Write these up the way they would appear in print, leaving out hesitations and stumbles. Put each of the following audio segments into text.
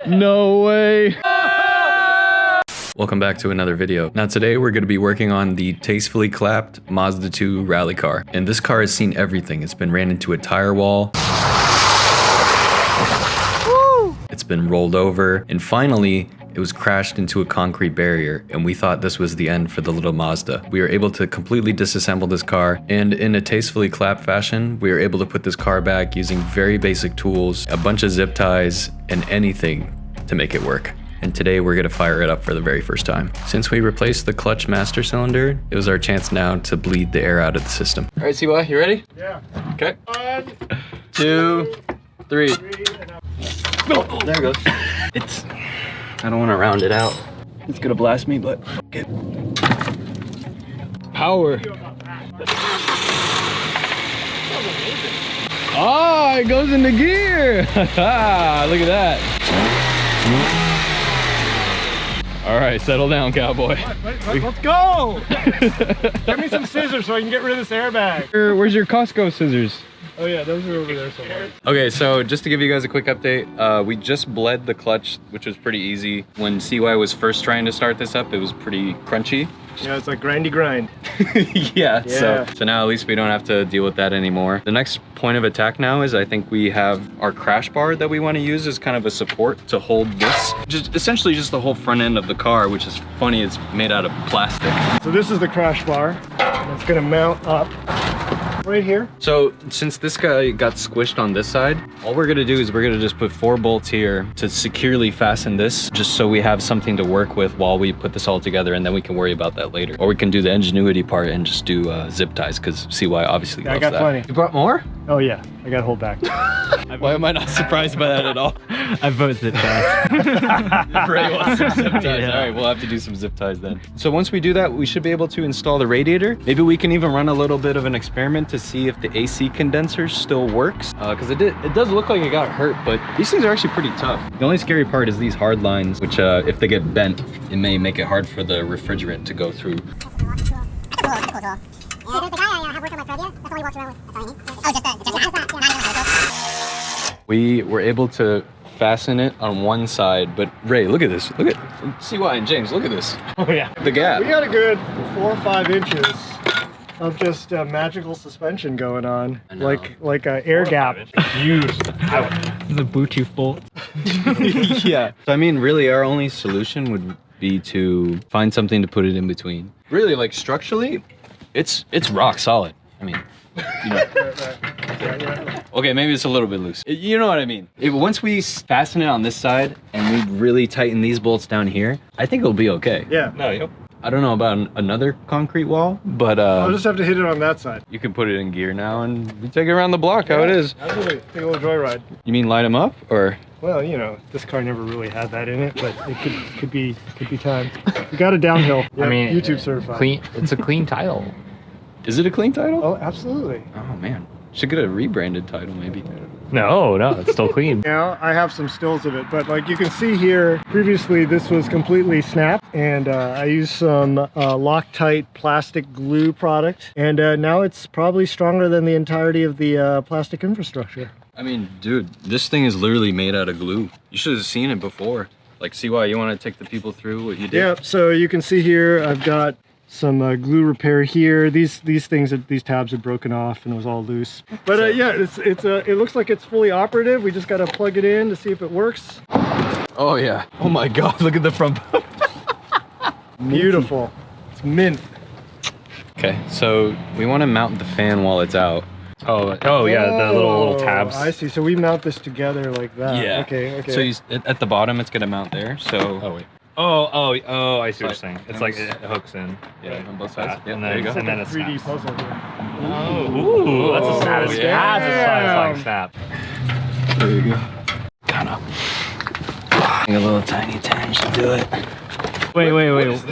No way. Welcome back to another video. Now today we're going to be working on the Tastefully Clapped Mazda 2 rally car. And this car has seen everything. It's been ran into a tire wall. It's been rolled over. And finally, it was crashed into a concrete barrier, and we thought this was the end for the little Mazda. We were able to completely disassemble this car, and in a tastefully clapped fashion, we were able to put this car back using very basic tools, a bunch of zip ties, and anything to make it work. And today we're gonna fire it up for the very first time. Since we replaced the clutch master cylinder, it was our chance now to bleed the air out of the system. All right, CY, you ready? Yeah. Okay. 1, 2, 3. Oh, there it goes. I don't want to round it out. It's gonna blast me, but fuck it. Power. Oh, it goes into gear. Look at that. All right, settle down, cowboy. Let's go. Give me some scissors so I can get rid of this airbag. Where's your Costco scissors? Oh yeah, those are over there somewhere. Okay, so just to give you guys a quick update, we just bled the clutch, which was pretty easy. When CY was first trying to start this up, it was pretty crunchy. Yeah, it's like grindy grind. yeah. So now at least we don't have to deal with that anymore. The next point of attack now is I think we have our crash bar that we want to use as kind of a support to hold this. Just essentially just the whole front end of the car, which is funny, it's made out of plastic. So this is the crash bar, and it's gonna mount up right here. So since this guy got squished on this side, all we're gonna do is we're gonna just put 4 bolts here to securely fasten this, just so we have something to work with while we put this all together, and then we can worry about that later. Or we can do the ingenuity part and just do zip ties, because CY obviously loves that. I got plenty. You brought more? Oh yeah, I got to hold back. Why am I not surprised by that at all? I vote zip ties. Ray wants some zip ties. Yeah. All right, we'll have to do some zip ties then. So once we do that, we should be able to install the radiator. Maybe we can even run a little bit of an experiment to see if the AC condenser still works. Because it does look like it got hurt, but these things are actually pretty tough. The only scary part is these hard lines, which if they get bent, it may make it hard for the refrigerant to go through. We were able to fasten it on one side, but Ray, look at this. Look at CY and James, look at this. Oh yeah. The gap. We got a good 4 or 5 inches of just magical suspension going on, like a air gap. Huge. The Bluetooth bolt. Yeah. So I mean, really, our only solution would be to find something to put it in between. Really, like structurally, it's rock solid. I mean, you know. Okay, maybe it's a little bit loose. You know what I mean? Once we fasten it on this side and we really tighten these bolts down here, I think it'll be okay. Yeah. No, yep. I don't know about another concrete wall, but I'll just have to hit it on that side. you can put it in gear now and we take it around the block how it is. Absolutely. Take a little joyride. You mean light them up or? Well, you know, this car never really had that in it, but it could be time. We got a downhill. Yeah, I mean, YouTube certified. Clean. It's a clean title. Is it a clean title? Oh, absolutely. Oh man, should get a rebranded title maybe. No, it's still clean. Now I have some stills of it, but like you can see here, previously this was completely snapped, and I used some Loctite plastic glue product, and now it's probably stronger than the entirety of the plastic infrastructure. I mean, dude, this thing is literally made out of glue. You should have seen it before. Like, CY, you want to take the people through what you did? Yeah, so you can see here, I've got some glue repair here. These tabs are broken off and it was all loose. But yeah, it looks like it's fully operative. We just got to plug it in to see if it works. Oh yeah. Oh my God, look at the front. Beautiful. It's mint. Okay, so we want to mount the fan while it's out. Oh yeah, the little tabs. I see. So we mount this together like that. Yeah. Okay. So at the bottom, it's gonna mount there. So. Oh wait. Oh, I see what you're saying. It's like it hooks in. Yeah, on both sides. Yeah, and there you go. then it 3D snaps. puzzle here. Oh, ooh, that's a satisfying, yeah. satisfying snap. There you go. Kind of. A little tiny tinge to do it. Wait.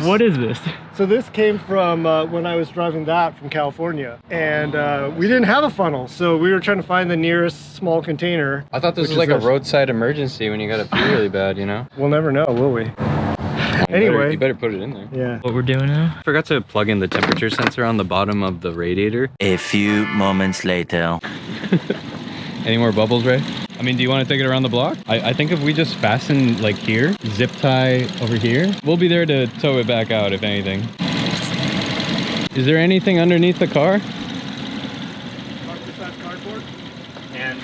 What is this? So this came from when I was driving that from California, and we didn't have a funnel, so we were trying to find the nearest small container. I thought this was like a roadside emergency when you gotta pee really bad, you know? We'll never know, will we? Anyway. You better put it in there. Yeah. What we're doing now? I forgot to plug in the temperature sensor on the bottom of the radiator. A few moments later. Any more bubbles, Ray? I mean, do you want to take it around the block? I think if we just fasten like here, zip tie over here, we'll be there to tow it back out if anything. Is there anything underneath the car? Cardboard. And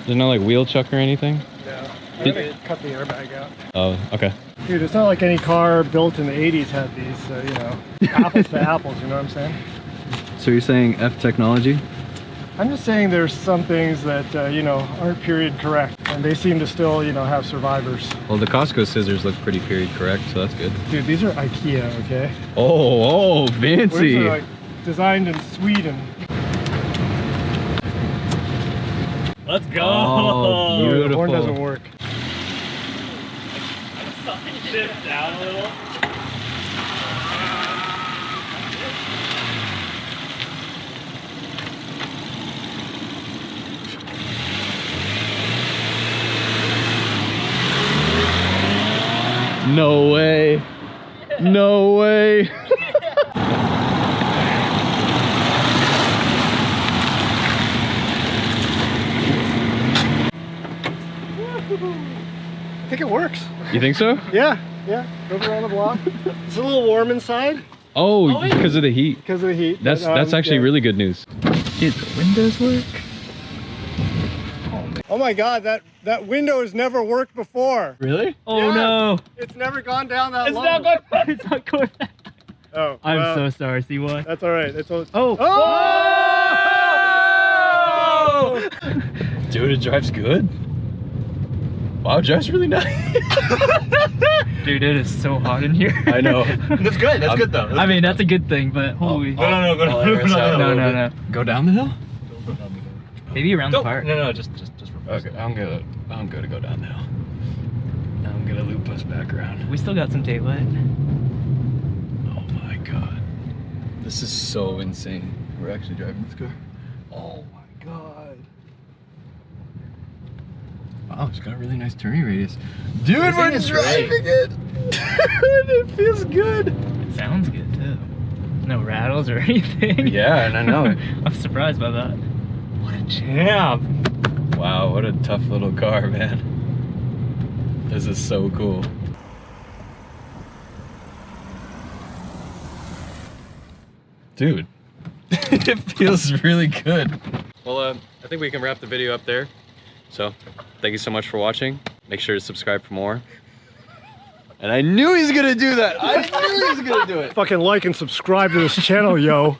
There's no like wheel chuck or anything? No. I'm gonna cut the airbag out. Oh, okay. Dude, it's not like any car built in the 80s had these, so, you know, apples to apples, you know what I'm saying? So you're saying F technology? I'm just saying there's some things that, you know, aren't period correct, and they seem to still, you know, have survivors. Well, the Costco scissors look pretty period correct, so that's good. Dude, these are IKEA, okay? Oh, fancy. These are like designed in Sweden. let's go. Oh, The beautiful. horn doesn't work. Shift down a little. No way. No way. I think it works. You think so? Yeah, over on the block. It's a little warm inside Oh, because of the heat. because of the heat. That's but, actually yeah. really good news. Dude, the windows work. Oh my God, that window has never worked before. Really? Oh Yeah. no. It's never gone down that It's long. not going. It's not going. Oh, I'm well, so sorry. See what? That's all right. It's all. Oh. Oh! Dude, it drives good. Wow, it drives really nice. Dude, it is so hot in here. I know. That's good. That's good though. I mean, that's a good thing, but holy. No. No. Go down the hill? Maybe around the Don't. park. No, just. Okay, I'm gonna go down the hill. I'm gonna loop us back around. We still got some daylight. Oh my God. This is so insane. We're actually driving this car. Oh my God. Wow, it's got a really nice turning radius. Dude, we're driving it! Dude, it feels good. It sounds good too. No rattles or anything. Yeah, and I know it. I'm surprised by that. What a champ. Wow, what a tough little car, man. This is so cool. Dude, it feels really good. Well, I think we can wrap the video up there. So, thank you so much for watching. Make sure to subscribe for more. And I knew he's gonna do that. I knew he was gonna do it. Fucking like and subscribe to this channel, yo.